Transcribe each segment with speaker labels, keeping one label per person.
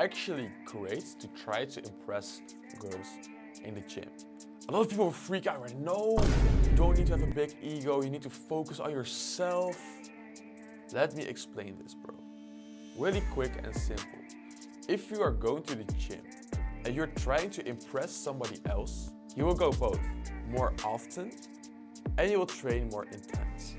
Speaker 1: actually great to try to impress girls in the gym. A lot of people freak out, right? No, you don't need to have a big ego, you need to focus on yourself. Let me explain this, bro. Really quick and simple. If you are going to the gym and you're trying to impress somebody else, you will go both more often and you will train more intense.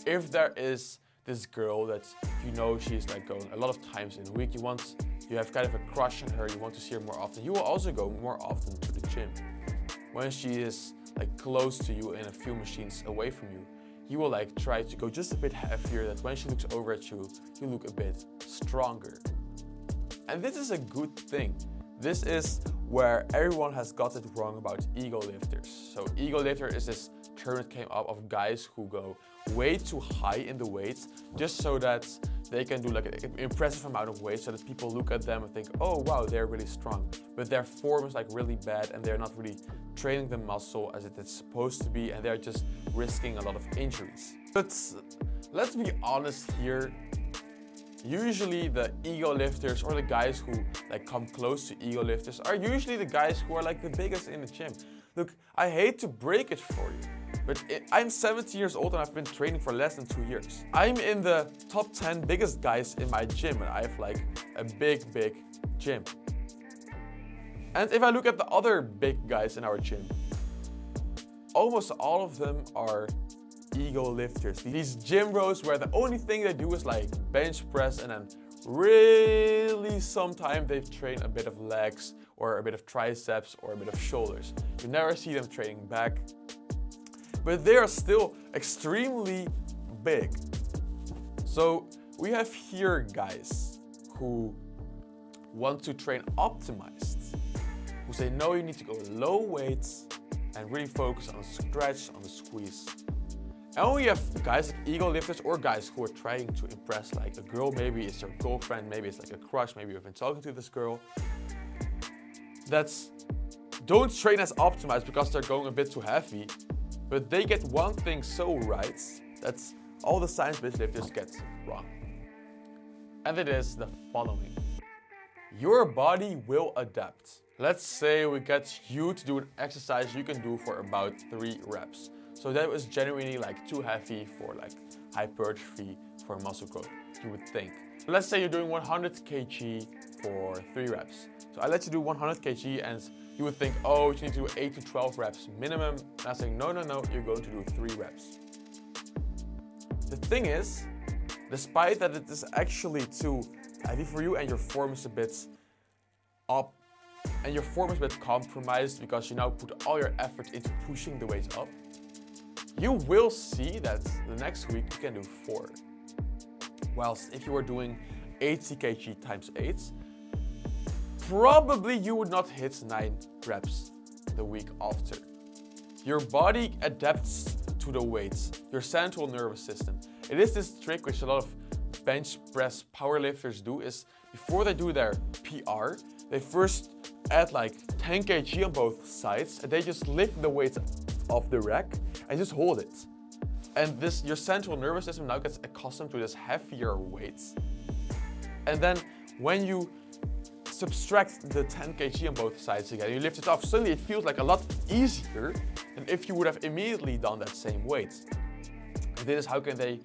Speaker 1: If there is this girl that you know she's like going a lot of times in a week, you have kind of a crush on her, you want to see her more often, you will also go more often to the gym. When she is like close to you and a few machines away from you, you will like try to go just a bit heavier, that when she looks over at you, you look a bit stronger. And this is a good thing. This is where everyone has got it wrong about ego lifters. So ego lifter is this term that came up of guys who go way too high in the weights just so that they can do like an impressive amount of weight, so that people look at them and think, oh wow, they're really strong. But their form is like really bad and they're not really training the muscle as it is supposed to be, and they're just risking a lot of injuries. But let's be honest here. Usually the ego lifters, or the guys who like come close to ego lifters, are usually the guys who are like the biggest in the gym. Look, I hate to break it for you, but I'm 17 years old and I've been training for less than 2 years. I'm in the top 10 biggest guys in my gym, and I have like a big gym. And if I look at the other big guys in our gym, almost all of them are ego lifters. These gym bros where the only thing they do is like bench press, and then really sometimes they train a bit of legs or a bit of triceps or a bit of shoulders. You never see them training back, but they are still extremely big. So we have here guys who want to train optimized, who say no, you need to go low weights and really focus on the stretch, on the squeeze. And we have guys like ego lifters, or guys who are trying to impress like a girl. Maybe it's their girlfriend, maybe it's like a crush, maybe you've been talking to this girl. That's don't train as optimized because they're going a bit too heavy, but they get one thing so right, that's all the science-based lifters get wrong. And it is the following. Your body will adapt. Let's say we get you to do an exercise you can do for about 3 reps. So that was genuinely like too heavy for like hypertrophy, for muscle growth, you would think. Let's say you're doing 100 kg for 3 reps. So I let you do 100 kg and you would think, oh, you need to do 8 to 12 reps minimum. And I'm saying, no, you're going to do 3 reps. The thing is, despite that it is actually too heavy for you and your form is a bit up, and your form is a bit compromised because you now put all your effort into pushing the weight up, you will see that the next week you can do 4. Whilst if you were doing 80 kg times 8, probably you would not hit 9 reps the week after. Your body adapts to the weights, your central nervous system. It is this trick which a lot of bench press powerlifters do, is before they do their PR, they first add like 10 kg on both sides and they just lift the weight off the rack and just hold it. And this, your central nervous system now gets accustomed to this heavier weights. And then when you subtract the 10 kg on both sides again, you lift it off, suddenly it feels like a lot easier than if you would have immediately done that same weight. And this is how can they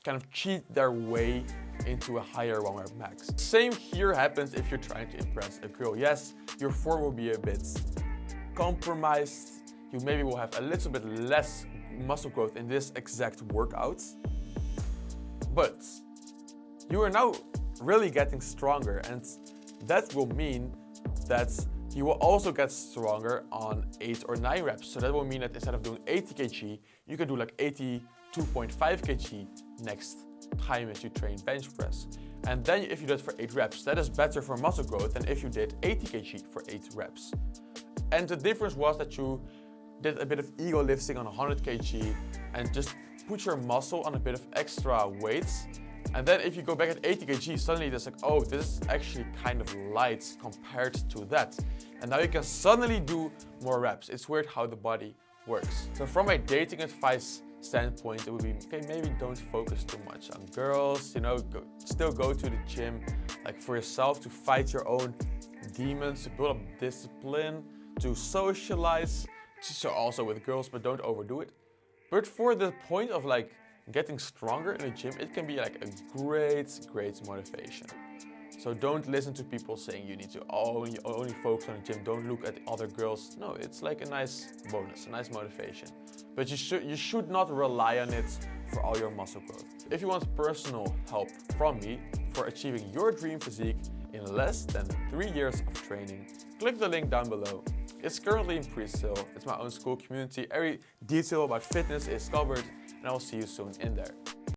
Speaker 1: kind of cheat their way into a higher 1 rep max. Same here happens if you're trying to impress a girl. Yes, your form will be a bit compromised. You maybe will have a little bit less muscle growth in this exact workout, but you are now really getting stronger, and that will mean that you will also get stronger on 8 or 9 reps. So that will mean that instead of doing 80 kg, you can do like 82.5 kg next time as you train bench press. And then if you do it for 8 reps, that is better for muscle growth than if you did 80 kg for 8 reps. And the difference was that you did a bit of ego lifting on 100 kg and just put your muscle on a bit of extra weights. And then if you go back at 80 kg, suddenly it's like, oh, this is actually kind of light compared to that. And now you can suddenly do more reps. It's weird how the body works. So from my dating advice standpoint, it would be, okay, maybe don't focus too much on girls, you know, still go to the gym, like for yourself, to fight your own demons, to build up discipline, to socialize, so also with girls, but don't overdo it. But for the point of like getting stronger in the gym, it can be like a great motivation. So don't listen to people saying you need to only focus on the gym, don't look at the other girls. No, it's like a nice bonus, a nice motivation. But you should not rely on it for all your muscle growth. If you want personal help from me for achieving your dream physique in less than 3 years of training, click the link down below. It's currently in pre-sale. It's my own school community. Every detail about fitness is covered, and I'll see you soon in there.